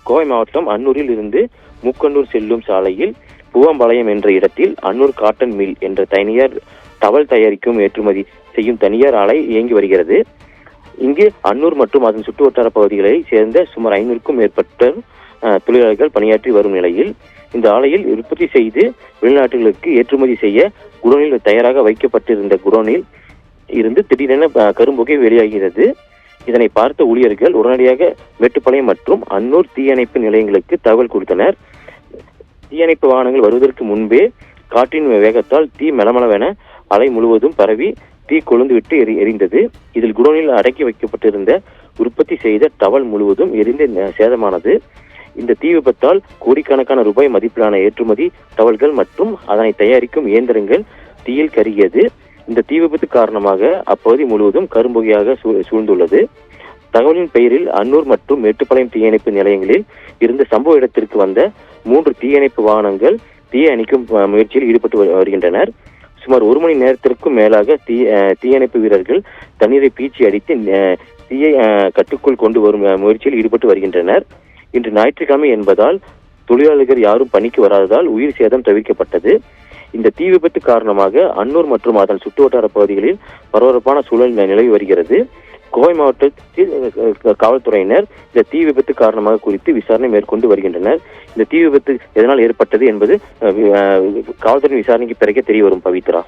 கோவை மாவட்டம் அன்னூரில் இருந்து மூக்கனூர் செல்லும் சாலையில் பூவம்பாளையம் என்ற இடத்தில் அன்னூர் காட்டன் மில் என்ற தனியார் டவல் தயாரிக்கும் ஏற்றுமதி செய்யும் தனியார் ஆலை இயங்கி வருகிறது. இங்கு அன்னூர் மற்றும் அதன் சுற்றுவட்டார பகுதிகளை சேர்ந்த சுமார் 500க்கும் மேற்பட்ட தொழிலாளர்கள் பணியாற்றி வரும் நிலையில் இந்த ஆலையில் உற்பத்தி செய்து வெளிநாடுகளுக்கு ஏற்றுமதி செய்ய குடோனில் தயாராக வைக்கப்பட்டிருந்த குடோனில் இருந்து திடீரென கரும்புகை வெளியாகிறது. இதனை பார்த்த ஊழியர்கள் உடனடியாக மேட்டுப்பாளையம் மற்றும் அன்னூர் தீயணைப்பு நிலையங்களுக்கு தகவல் கொடுத்தனர். தீயணைப்பு வாகனங்கள் வருவதற்கு முன்பே காற்றின் வேகத்தால் தீ மெலமெலவென அலை முழுவதும் பரவி தீ கொழுந்துவிட்டு எரிந்தது. இதில் குடோனில் அடக்கி வைக்கப்பட்டிருந்த உற்பத்தி செய்த டவல் முழுவதும் எரிந்து சேதமானது. இந்த தீ விபத்தால் கோடிக்கணக்கான ரூபாய் மதிப்பிலான ஏற்றுமதி டவல்கள் மற்றும் அதனை தயாரிக்கும் இயந்திரங்கள் தீயில் கருகியது. இந்த தீ விபத்து காரணமாக அப்பகுதி முழுவதும் கரும்புகையாக சூழ்ந்துள்ளது. தகவலின் பெயரில் அன்னூர் மற்றும் மேட்டுப்பாளையம் தீயணைப்பு நிலையங்களில் இருந்த சம்பவ இடத்திற்கு வந்த 3 தீயணைப்பு வாகனங்கள் தீயை அணைக்கும் முயற்சியில் ஈடுபட்டு வருகின்றனர். சுமார் 1 மணி நேரத்திற்கும் மேலாக தீயணைப்பு வீரர்கள் தண்ணீரை பீச்சி அடித்து தீயை கட்டுக்குள் கொண்டு வரும் முயற்சியில் ஈடுபட்டு வருகின்றனர். இன்று ஞாயிற்றுக்கிழமை என்பதால் தொழிலாளர்கள் யாரும் பணிக்கு வராததால் உயிர் சேதம் தவிர்க்கப்பட்டது. இந்த தீ விபத்து காரணமாக அன்னூர் மற்றும் அதன் சுற்றுவட்டார பகுதிகளில் பரபரப்பான சூழல் நிலவி வருகிறது. கோவை மாவட்டத்தில் காவல்துறையினர் இந்த தீ விபத்து காரணமாக குறித்து விசாரணை மேற்கொண்டு வருகின்றனர். இந்த தீ விபத்து எதனால் ஏற்பட்டது என்பது காவல்துறை விசாரணைக்கு பிறகே தெரிய வரும். பவித்ரா.